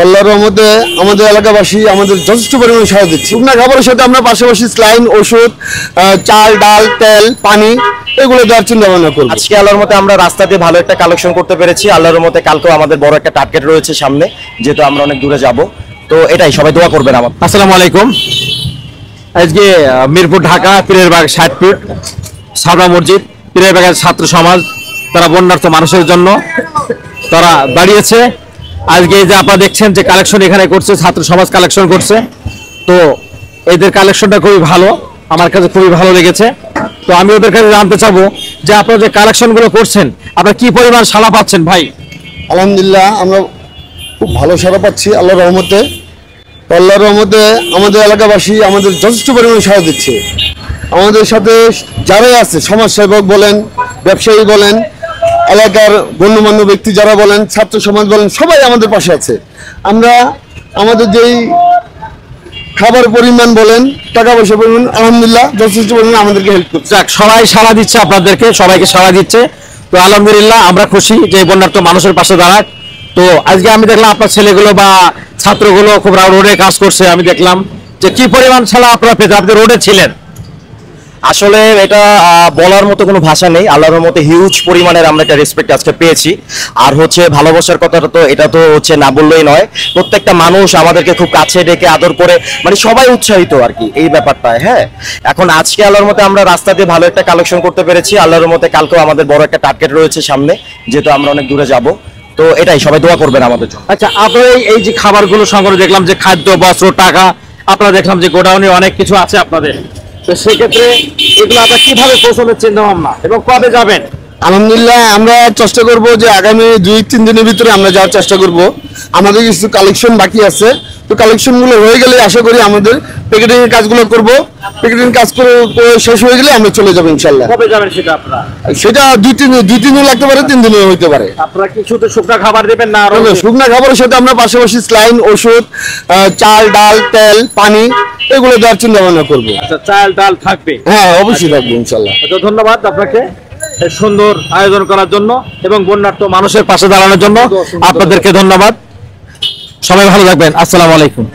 আল্লাহর রহমতে আমাদের এলাকাবাসী আমাদের যথেষ্ট পরিমাণে সাহায্য দিচ্ছে। শুকনা খাবারের সাথে আমরা পাশাপাশি স্লাইন, ওষুধ, চাল, ডাল, তেল, পানি এগুলো দেওয়ার চিন্তা ভাবনা করব। আজকে আল্লাহর মতে আমরা রাস্তা দিয়ে ভালো একটা কালেকশন করতে পেরেছি। আল্লাহর মতে কালকেও আমাদের বড় একটা টার্গেট রয়েছে সামনে, যেহেতু আমরা অনেক দূরে যাব। তো এটাই, সবাই দোয়া করবেন আমার। আসসালামু আলাইকুম। আজকে মিরপুর ঢাকা পীরের বাগ 60 ফিট সাদা মসজিদ, পীরের বাগের ছাত্র সমাজ তারা বন্যার্থ মানুষের জন্য তারা দাঁড়িয়েছে। আজকে এই যে আপনারা দেখছেন যে কালেকশন এখানে করছে, ছাত্র সমাজ কালেকশন করছে। তো এদের কালেকশনটা খুবই ভালো, আমার কাছে খুবই ভালো লেগেছে। তো আমি ওদের কাছে জানতে চাবো যে আপনারা যে কালেকশনগুলো করছেন আপনারা কি পরিমাণ সাড়া পাচ্ছেন ভাই? আলহামদুলিল্লাহ আমরা খুব ভালো সাড়া পাচ্ছি আল্লাহর রহমতে। আল্লাহর রহমতে আমাদের এলাকাবাসী আমাদের যথেষ্ট পরিমাণে সাহায্য দিচ্ছে। আমাদের সাথে যারাই আছে, সমাজসেবক বলেন, ব্যবসায়ী বলেন, এলাকার গণ্যমান্য ব্যক্তি যারা বলেন, ছাত্র সমাজ বলেন, সবাই আমাদের পাশে আছে। আমরা আমাদের যেই খাবার পরিমাণ বলেন, টাকা পয়সা পরিমাণ, আলহামদুলিল্লাহ যথেষ্ট পরিমাণে আমাদেরকে হেল্প করছে। যাক, সবাই সাড়া দিচ্ছে, আপনাদেরকে সবাইকে সাড়া দিচ্ছে। তো আলহামদুলিল্লাহ আমরা খুশি যে বন্যার্থ মানুষের পাশে দাঁড়াক। তো আজকে আমি দেখলাম আপনার ছেলেগুলো বা ছাত্রগুলো খুব রোডে কাজ করছে। আমি দেখলাম যে কি পরিমাণ সাড়া আপনারা পেতে, আপনি রোডে ছিলেন। আসলে এটা বলার মতো কোনো ভাষা নেই। আল্লাহর মতে হিউজ পরিমাণের আমরা একটা রেসপেক্ট আজকে পেয়েছি। আর হচ্ছে ভালোবাসার কথাটা তো এটা তো হচ্ছে না বললেই নয়। প্রত্যেকটা মানুষ আমাদেরকে খুব কাছে ডেকে আদর করে, মানে সবাই উৎসাহিত আর কি এই ব্যাপারটায়। হ্যাঁ, এখন আজকে আল্লাহর মতে আমরা রাস্তা দিয়ে ভালো একটা কালেকশন করতে পেরেছি। আল্লাহর মতে কালকেও আমাদের বড় একটা টার্গেট রয়েছে সামনে, যেহেতু আমরা অনেক দূরে যাব। তো এটাই, সবাই দোয়া করবেন আমাদের জন্য। আচ্ছা, আপনারা এই যে খাবারগুলো সংগ্রহ, দেখলাম যে খাদ্য, বস্ত্র, টাকা, আপনারা দেখলাম যে গোডাউনে অনেক কিছু আছে আপনাদের। তো সেক্ষেত্রে এগুলো আপনারা কিভাবে পৌঁছানোর চিন্তা ভাবনা এবং কবে যাবেন? আলহামদুলিল্লাহ আমরা চেষ্টা করব যে আগামী 2-3 দিনের ভিতরে আমরা যাওয়ার চেষ্টা করব। আমাদের কিছু কালেকশন বাকি আছে, তো কালেকশনগুলো হয়ে গেলে আশা করি আমাদের প্যাকেটিং এর কাজগুলো করব। প্যাকেটিং কাজ করে শেষ হয়ে গেলে আমরা চলে যাব ইনশাআল্লাহ। কবে যাবেন সেটা আপনারা? সেটা 2-3 দিনও লাগতে পারে, 3 দিনও হতে পারে। আপনারা কি শুধু শুকনা খাবার দেবেন না আরো? শুকনা খাবারের সাথে আমরা পাশাপাশি স্লাইন, ওষুধ, চাল, ডাল, তেল, পানি এগুলো দেওয়ার চিন্তা ভাবনা করবো। আচ্ছা, চাল ডাল থাকবে? হ্যাঁ, অবশ্যই থাকবে ইনশাআল্লাহ। তো ধন্যবাদ আপনাকে এই সুন্দর আয়োজন করার জন্য এবং বন্যার্থ মানুষের পাশে দাঁড়ানোর জন্য আপনাদেরকে ধন্যবাদ। সবাই ভালো থাকবেন। আসসালামু আলাইকুম।